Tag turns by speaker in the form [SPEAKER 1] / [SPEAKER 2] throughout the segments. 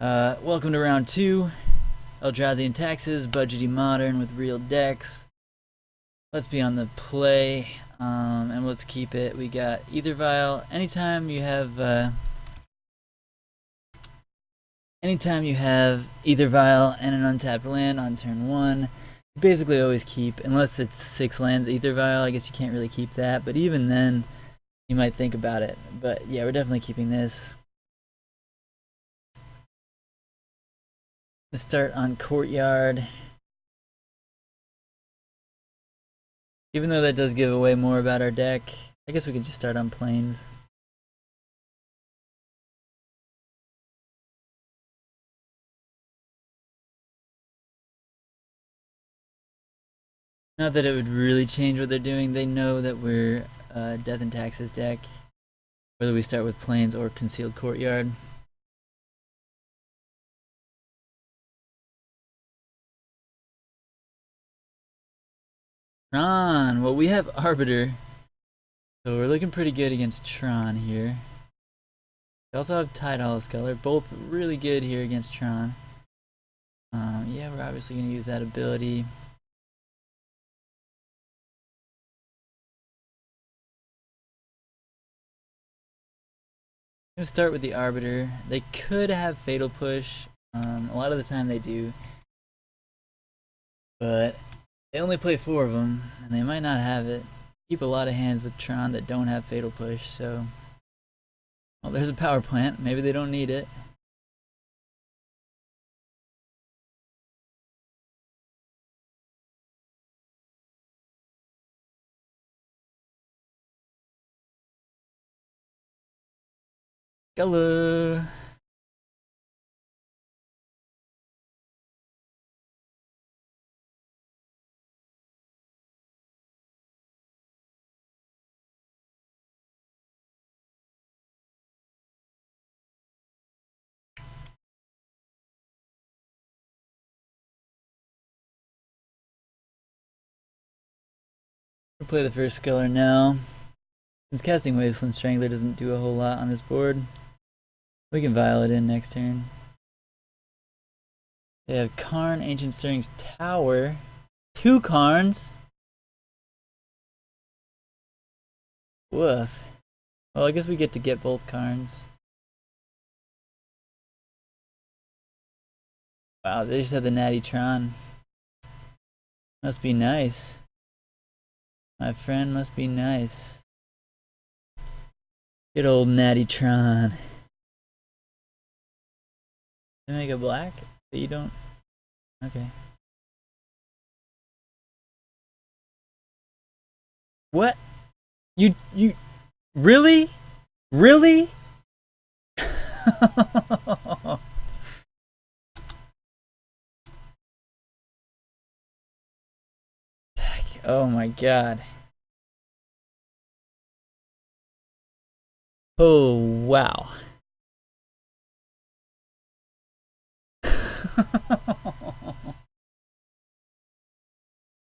[SPEAKER 1] Welcome to round 2. Eldrazi and taxes, budgety modern with real decks. Let's be on the play, and let's keep it. We got Ether Vial. Anytime you have Ether Vial and an untapped land on turn 1, you basically always keep, unless it's 6 lands Ether Vial. I guess you can't really keep that, but even then, you might think about it. But yeah, we're definitely keeping this. Let's start on Courtyard. Even though that does give away more about our deck, I guess we could just start on Plains. Not that it would really change what they're doing. They know that we're Death and Taxes deck, whether we start with Plains or Concealed Courtyard. Tron! Well, we have Arbiter, so we're looking pretty good against Tron here. We also have Tidehollow Sculler, both really good here against Tron. Yeah, we're obviously going to use that ability. I'm going to start with the Arbiter. They could have Fatal Push. A lot of the time they do. But they only play 4 of them, and they might not have it. Keep a lot of hands with Tron that don't have Fatal Push, so... Well, there's a power plant. Maybe they don't need it. Hello. We'll play the first Sculler now. Since casting Wasteland Strangler doesn't do a whole lot on this board, we can Vial it in next turn. They have Karn, Ancient Stirring's Tower. 2 Karns. Woof. Well, I guess we get to get both Karns. Wow, they just had the Natty Tron. Must be nice. My friend must be nice. Good old Natty Tron. They make a black? But you don't... Okay. What? You... Really? Really? Oh my god. Oh wow.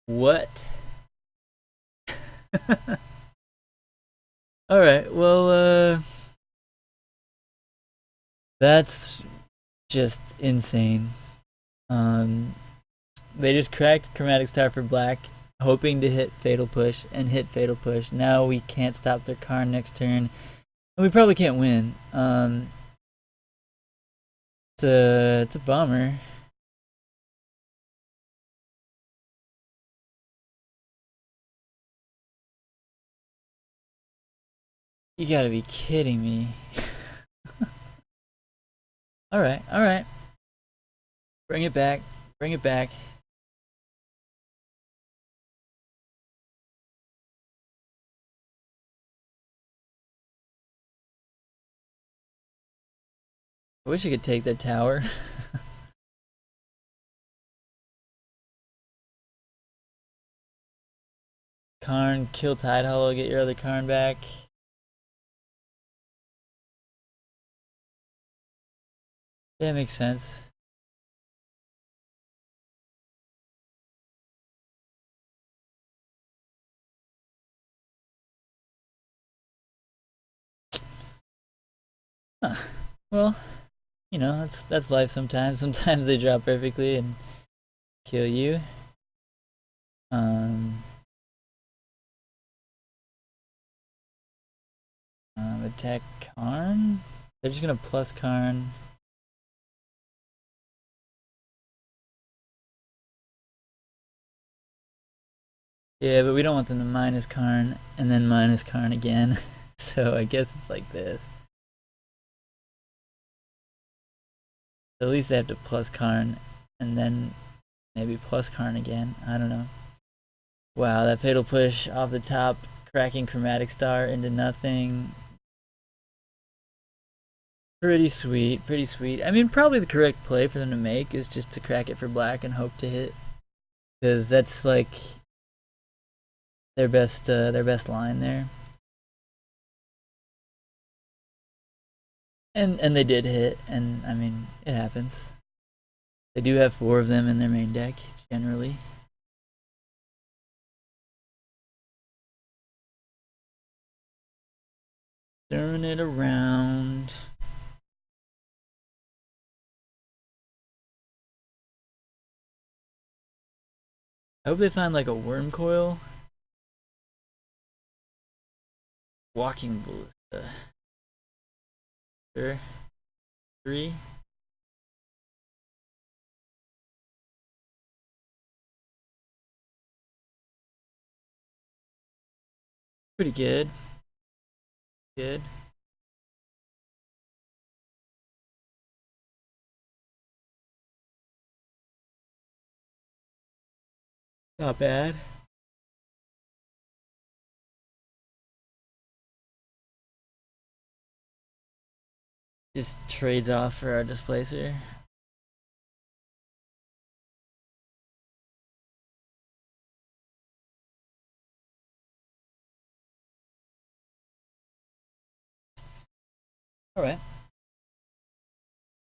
[SPEAKER 1] What? Alright, well, that's just insane. They just cracked Chromatic Star for black, hoping to hit Fatal Push, and hit Fatal Push. Now we can't stop their Karn next turn, and we probably can't win. It's a bummer. You gotta be kidding me. Alright, alright. Bring it back. Bring it back. I wish I could take that tower. Karn, kill Tidehollow, get your other Karn back. Yeah, makes sense. Huh. Well, you know, that's life sometimes. Sometimes they drop perfectly and kill you. Attack Karn. They're just gonna plus Karn. Yeah, but we don't want them to minus Karn and then minus Karn again. So I guess it's like this. At least they have to plus Karn and then maybe plus Karn again. I don't know. Wow, that fatal push off the top, cracking Chromatic Star into nothing. Pretty sweet, pretty sweet. I mean, probably the correct play for them to make is just to crack it for black and hope to hit, because that's like their best line there. And they did hit, and I mean, it happens. They do have 4 of them in their main deck, generally. Turn it around. I hope they find like a worm coil. Walking ballista. Sure. 3. Pretty good. Good. Not bad. Just trades off for our displacer. Alright.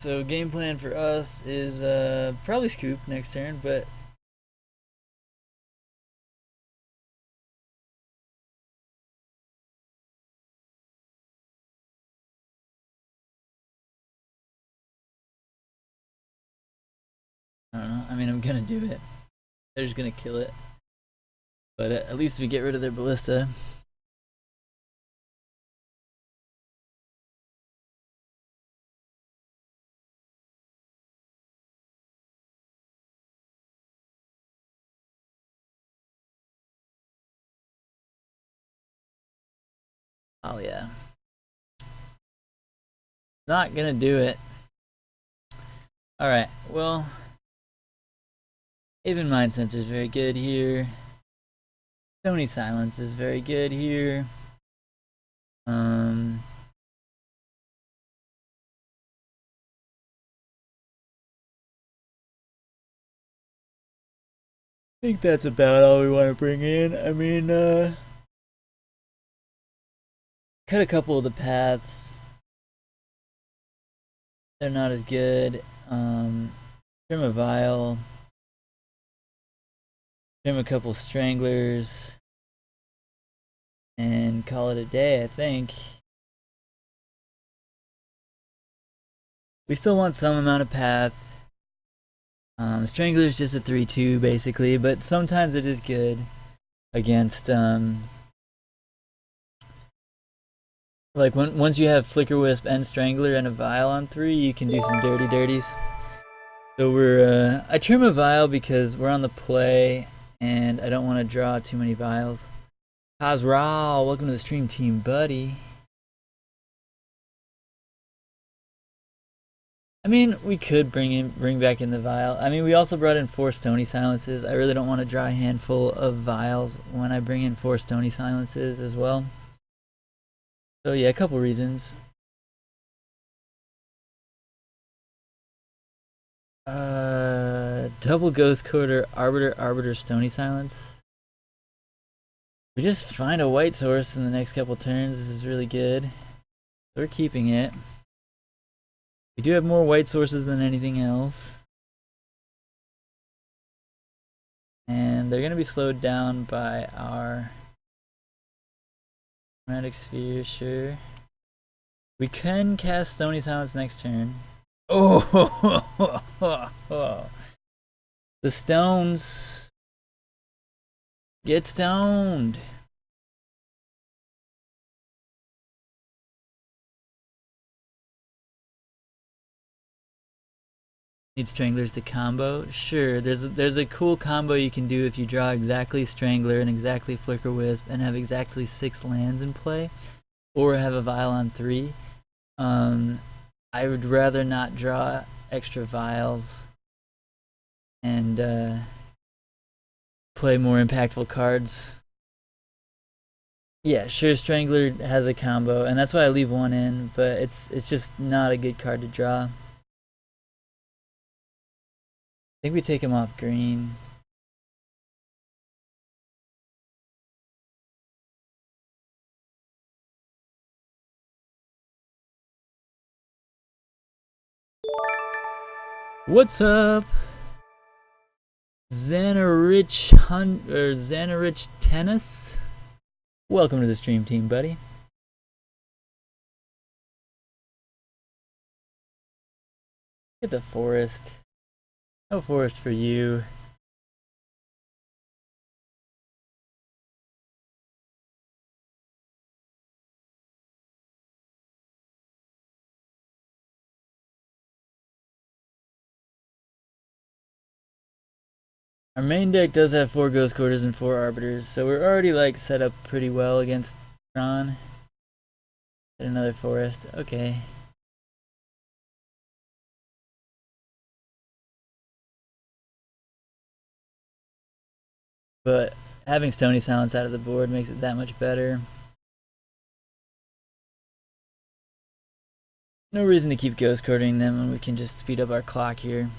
[SPEAKER 1] So game plan for us is probably scoop next turn, but I don't know. I mean, I'm gonna do it. They're just gonna kill it. But at least we get rid of their ballista. Oh yeah. Not gonna do it. Alright, well, Even Mind Sensor is very good here. Stony Silence is very good here. I think that's about all we want to bring in. I mean, cut a couple of the paths. They're not as good. Trim a Vial. Trim a couple Stranglers. And call it a day, I think. We still want some amount of path. Strangler is just a 3-2 basically, but sometimes it is good against like once you have Flicker Wisp and Strangler and a Vial on 3, you can do some dirties. So we're I trim a Vial because we're on the play and I don't want to draw too many Vials. Kazral, welcome to the stream, team buddy. I mean, we could bring back in the Vial. I mean, we also brought in 4 Stony Silences. I really don't want to draw a handful of Vials when I bring in 4 Stony Silences as well. So yeah, a couple reasons. Double Ghost Quarter, Arbiter, Stony Silence. We just find a white source in the next couple turns. This is really good. We're keeping it. We do have more white sources than anything else. And they're going to be slowed down by our Chromatic Sphere, sure. We can cast Stony Silence next turn. Oh, the stones. Get stoned. Need Stranglers to combo? Sure, there's a cool combo you can do if you draw exactly Strangler and exactly Flicker Wisp and have exactly 6 lands in play, or have a Vial on 3. I would rather not draw extra Vials and play more impactful cards. Yeah, sure, Strangler has a combo, and that's why I leave one in, but it's just not a good card to draw. I think we take him off green. What's up? Xanarich Tennis? Welcome to the stream team, buddy. Get the forest. No forest for you. Our main deck does have 4 Ghost Quarters and 4 Arbiters, so we're already like set up pretty well against Tron. Get another forest. Okay. But having Stony Silence out of the board makes it that much better. No reason to keep Ghost Quartering them when we can just speed up our clock here.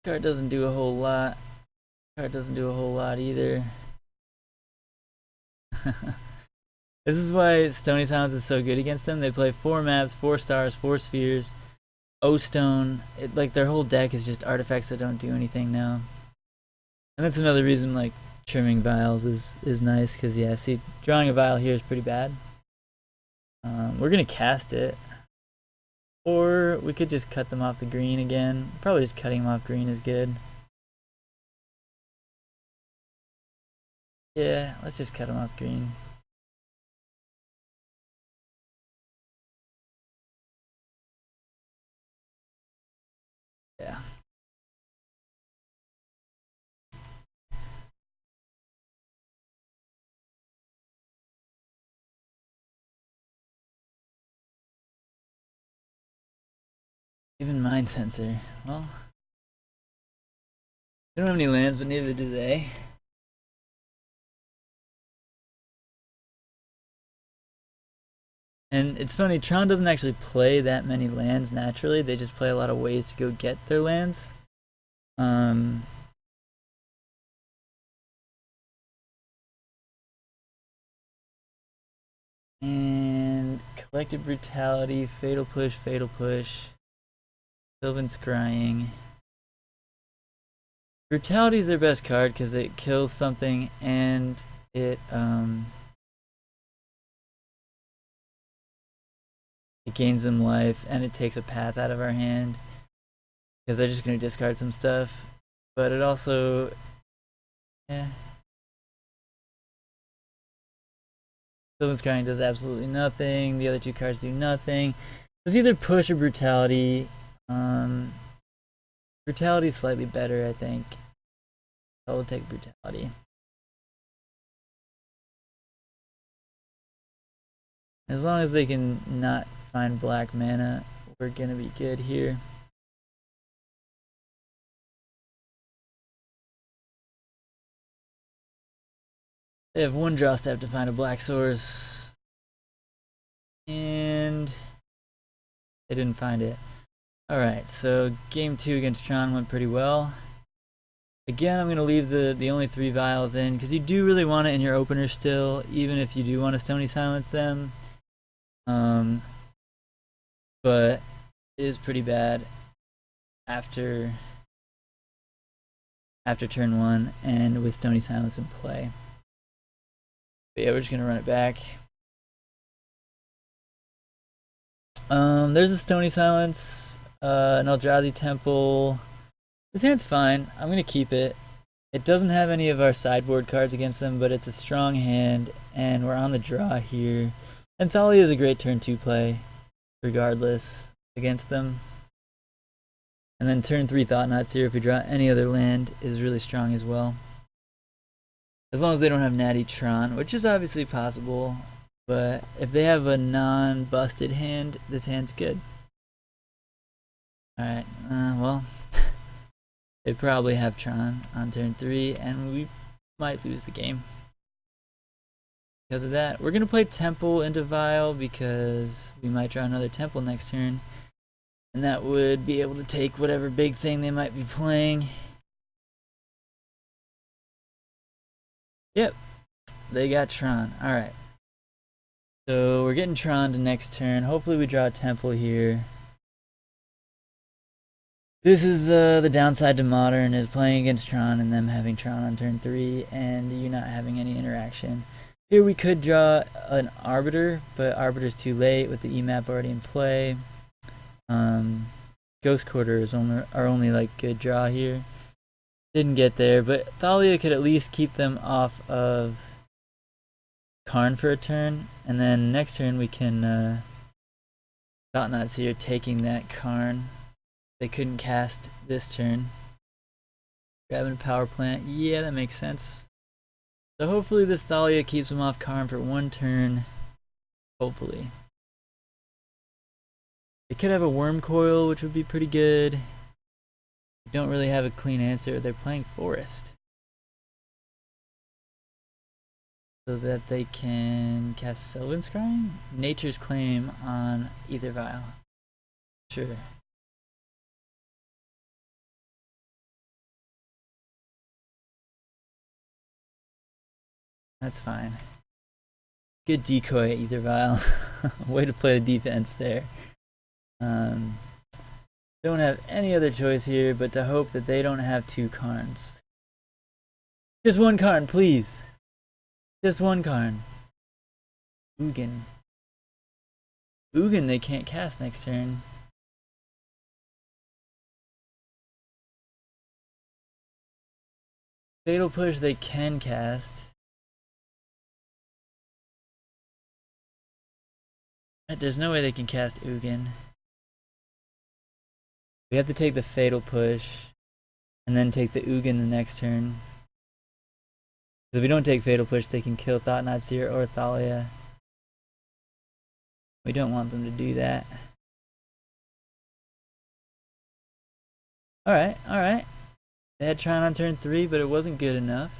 [SPEAKER 1] Card doesn't do a whole lot. Card doesn't do a whole lot either. This is why Stony Silence is so good against them. They play 4 maps, 4 stars, 4 spheres, O-Stone. Like their whole deck is just artifacts that don't do anything now. And that's another reason like trimming vials is nice, because yeah, see, drawing a vial here is pretty bad. We're gonna cast it, or we could just cut them off the green again. Probably just cutting them off green is good. Yeah, let's just cut them off green. Yeah. Even Mind Sensor. Well, they don't have any lands, but neither do they. And it's funny, Tron doesn't actually play that many lands naturally. They just play a lot of ways to go get their lands. And Collective Brutality, Fatal Push, Sylvan Scrying. Brutality is their best card because it kills something and it gains them life, and it takes a path out of our hand because they're just going to discard some stuff. But it also, yeah. Sylvan Scrying does absolutely nothing. The other 2 cards do nothing. It's either push or brutality. Brutality is slightly better, I think. I will take brutality. As long as they can not find black mana, we're gonna be good here. They have 1 draw step to find a black source, and they didn't find it. Alright, so game 2 against Tron went pretty well. Again, I'm going to leave the only 3 vials in, because you do really want it in your opener still, even if you do want to Stony Silence them. But it is pretty bad after turn 1 and with Stony Silence in play. But yeah, we're just going to run it back. There's a Stony Silence, an Eldrazi Temple. This hand's fine. I'm gonna keep it. It doesn't have any of our sideboard cards against them, but it's a strong hand, and we're on the draw here. And Thalia is a great turn 2 play, regardless, against them. And then turn 3 Thought Knots here, if we draw any other land, is really strong as well. As long as they don't have Natty Tron, which is obviously possible, but if they have a non-busted hand, this hand's good. Alright, well, they probably have Tron on turn 3, and we might lose the game. Because of that, we're going to play Temple into Vial, because we might draw another Temple next turn. And that would be able to take whatever big thing they might be playing. Yep, they got Tron. Alright. So we're getting Tron to next turn. Hopefully we draw a Temple here. This is the downside to Modern, is playing against Tron and them having Tron on turn 3 and you not having any interaction. Here we could draw an Arbiter, but Arbiter's too late with the EMAP already in play. Ghost Quarter is our only like good draw here. Didn't get there, but Thalia could at least keep them off of Karn for a turn, and then next turn we can Thought Knots here taking that Karn. They couldn't cast this turn. Grabbing a power plant, yeah, that makes sense. So hopefully this Thalia keeps them off Karn for one turn. Hopefully. They could have a Worm Coil, which would be pretty good. They don't really have a clean answer. They're playing Forest. So that they can cast Sylvan Scrying? Nature's Claim on either Vial. Sure. That's fine. Good decoy at either Vial. Way to play the defense there. Don't have any other choice here but to hope that they don't have two Karns. Just one Karn, please. Just one Karn. Ugin. Ugin they can't cast next turn. Fatal Push they can cast. There's no way they can cast Ugin. We have to take the Fatal Push and then take the Ugin the next turn. Because if we don't take Fatal Push, they can kill Thought Knots here or Thalia. We don't want them to do that. Alright, alright. They had Tron on turn 3, but it wasn't good enough.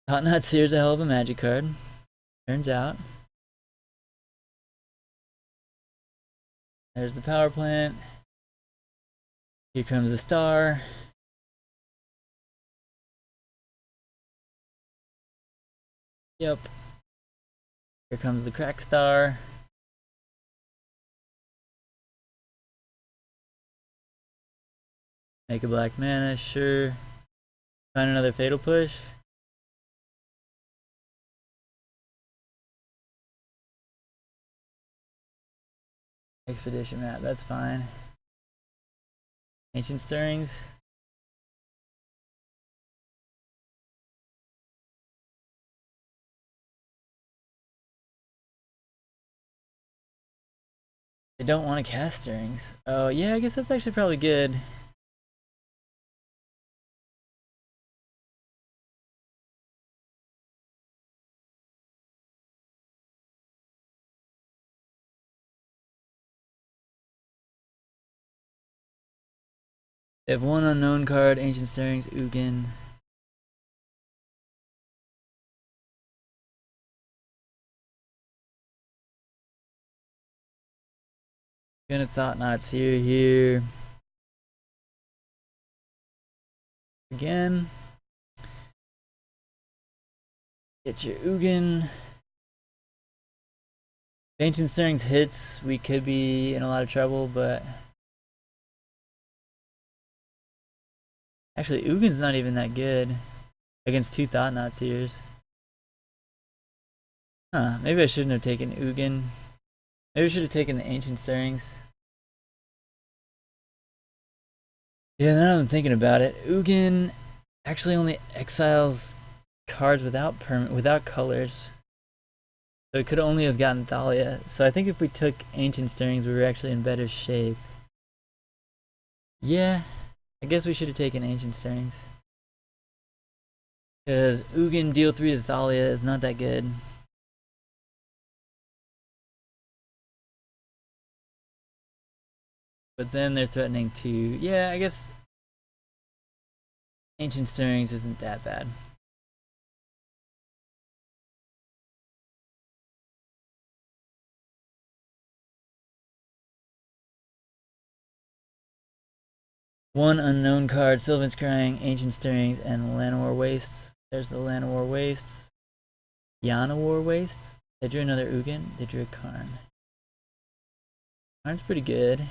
[SPEAKER 1] Thought Knots here's a hell of a magic card. Turns out. There's the power plant. Here comes the star. Yep. Here comes the crack star. Make a black mana, sure. Find another Fatal Push. Expedition map, that's fine. Ancient Stirrings. They don't want to cast Stirrings. Oh, yeah, I guess that's actually probably good. They have one unknown card, Ancient Stirrings, Ugin. Gonna Thought Knots here. Again. Get your Ugin. Ancient Stirrings hits, we could be in a lot of trouble, but actually Ugin's not even that good against two Thought Knots here. Huh, maybe I shouldn't have taken Ugin. Maybe we should have taken the Ancient Stirrings. Yeah, now that I'm thinking about it, Ugin actually only exiles cards without colors. So it could only have gotten Thalia. So I think if we took Ancient Stirrings, we were actually in better shape. Yeah, I guess we should have taken Ancient Stirrings. Because Ugin deal 3 to Thalia is not that good. But then they're threatening to... Yeah, I guess Ancient Stirrings isn't that bad. One unknown card, Sylvan Scrying, Ancient Stirrings, and Llanowar Wastes. There's the Llanowar Wastes. Llanowar Wastes. They drew another Ugin. They drew a Karn. Karn's pretty good.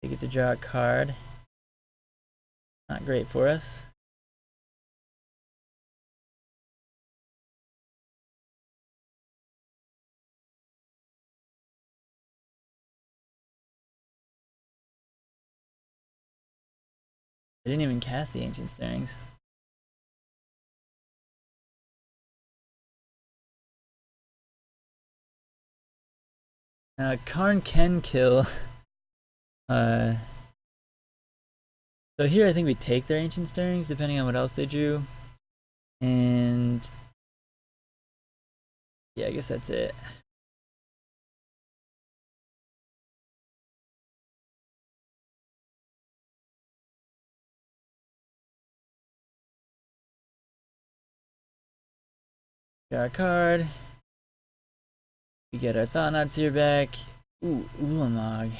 [SPEAKER 1] They get to draw a card. Not great for us. They didn't even cast the Ancient Stirrings. Karn can kill. So here I think we take their Ancient Stirrings, depending on what else they drew. And yeah, I guess that's it. Got our card. We get our Thought-Knot Seer back. Ooh, Ulamog.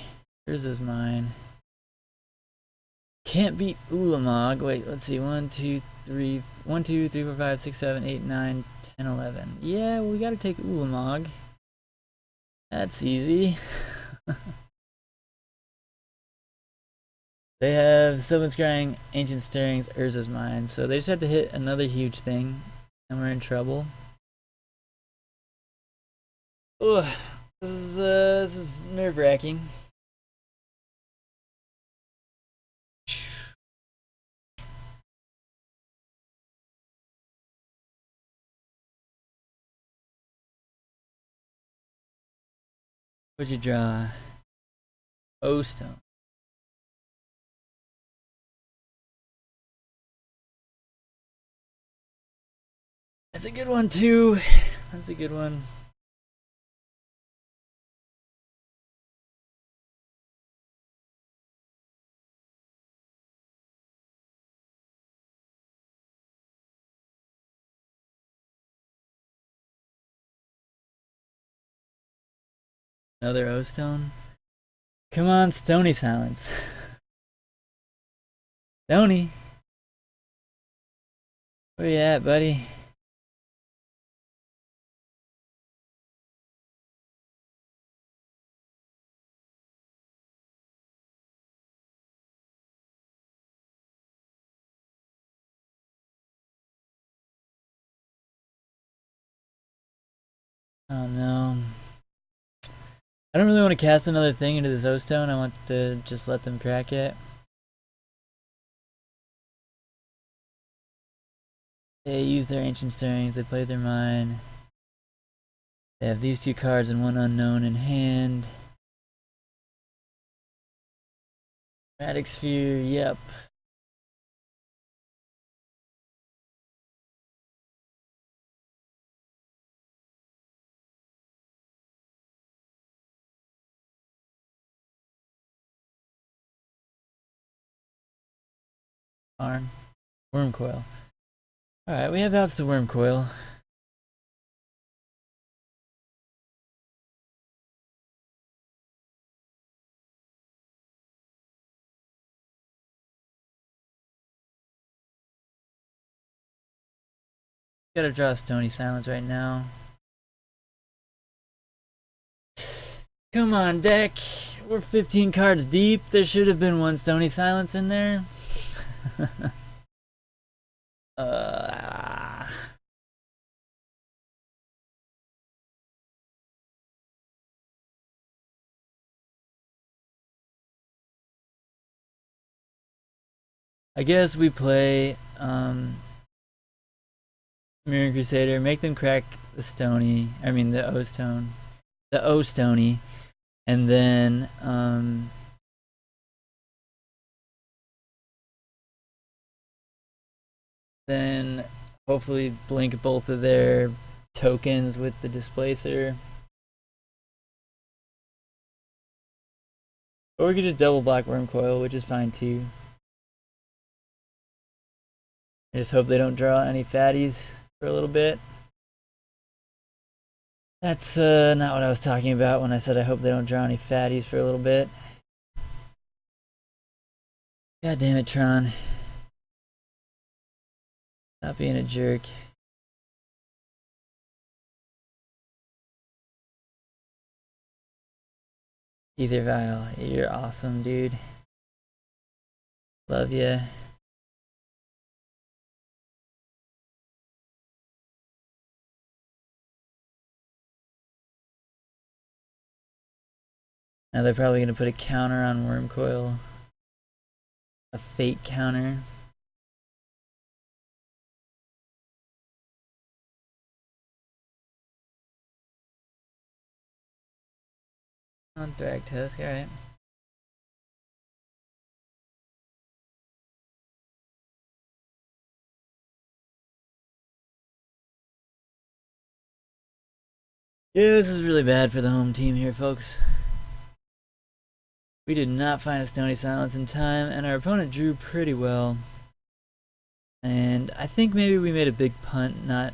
[SPEAKER 1] Here's mine. Can't beat Ulamog. Wait, let's see. 1, 2, 3, 4, 5, 6, 7, 8, 9, 10, 11. Yeah, we gotta take Ulamog. That's easy. They have Sylvan Scrying, Ancient Stirrings, Urza's Mine. So they just have to hit another huge thing, and we're in trouble. Ugh, this is nerve-wracking. What'd you draw? O-Stone. That's a good one too. That's a good one. Another O-Stone. Come on, Stony Silence. Stony. Where you at, buddy? Oh no. I don't really want to cast another thing into this O-Stone. I want to just let them crack it. They use their Ancient Stirrings. They play their mine. They have these 2 cards and 1 unknown in hand. Chromatic Sphere, yep. Arn. Wormcoil. Alright, we have outs to Wormcoil. Gotta draw a Stony Silence right now. Come on, deck. We're 15 cards deep. There should have been 1 Stony Silence in there. I guess we play Mirror Crusader, make them crack the Stony. I mean the O Stone, the O Stony, and then hopefully blink both of their tokens with the Displacer. Or we could just double block Worm Coil, which is fine too. I just hope they don't draw any fatties for a little bit. That's not what I was talking about when I said I hope they don't draw any fatties for a little bit. God damn it, Tron. Stop being a jerk. Ether Vial, you're awesome, dude. Love ya. Now they're probably gonna put a counter on Worm Coil. A fate counter. On Thragtusk, alright. Yeah, this is really bad for the home team here, folks. We did not find a Stony Silence in time, and our opponent drew pretty well. And I think maybe we made a big punt, not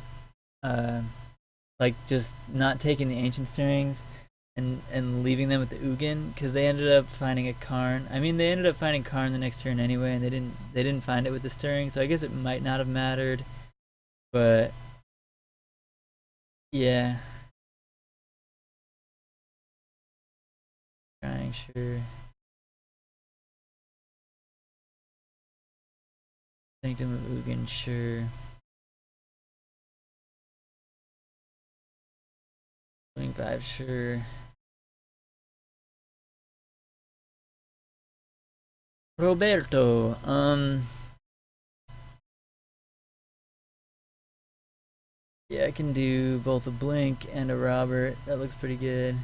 [SPEAKER 1] like just not taking the Ancient Stirrings and leaving them with the Ugin, because they ended up finding a Karn. I mean, they ended up finding Karn the next turn anyway, and they didn't find it with the Stirring, so I guess it might not have mattered. But yeah, trying sure. Sanctum of Ugin, sure. Swing 5, sure. Roberto, yeah, I can do both a Blink and a Robert. That looks pretty good.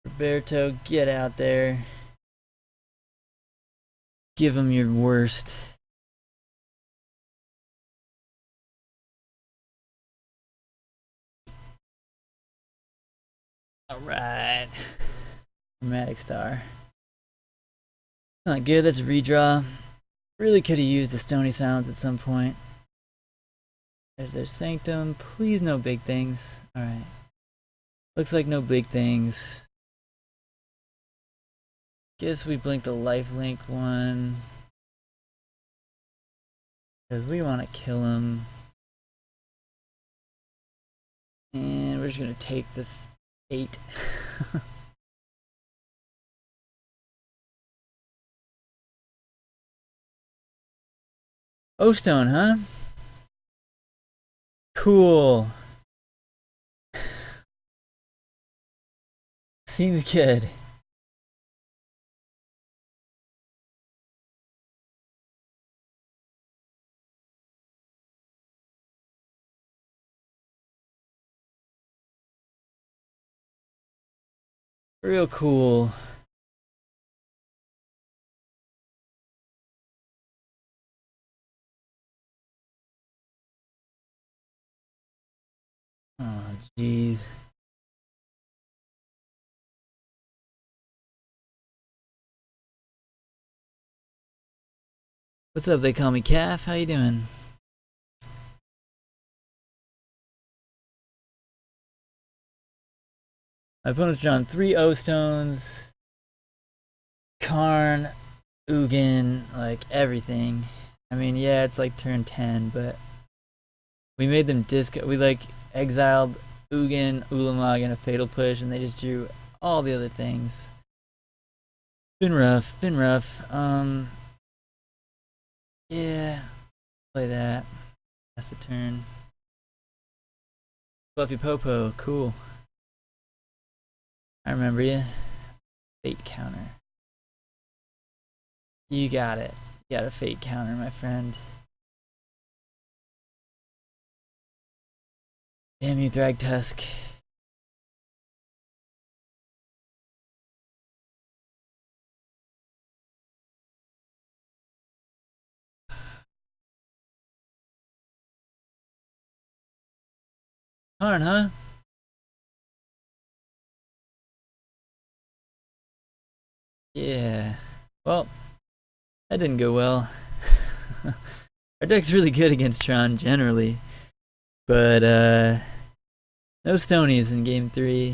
[SPEAKER 1] Roberto, get out there. Give him your worst. Alright. Dramatic Star. Not good, that's a redraw. Really could have used the Stony Silence at some point. There's their Sanctum. Please no big things. Alright. Looks like no big things. Guess we blinked a lifelink one. Because we want to kill him. And we're just going to take this 8. O-Stone, huh? Cool. Seems good. Real cool. Oh, jeez. What's up? They call me Calf. How you doing? My opponent's drawn 3 O-Stones. Karn, Ugin, like everything. I mean, yeah, it's like turn 10, but we made them we like exiled Ugin, Ulamog, and a Fatal Push, and they just drew all the other things. Been rough, been rough. Yeah, play that. That's the turn. Fluffy Popo, cool. I remember you. Fate counter. You got it. You got a fate counter, my friend. Damn you, Thragtusk. Darn, huh? Yeah. Well, that didn't go well. Our deck's really good against Tron generally. But, no Stonies in game 3.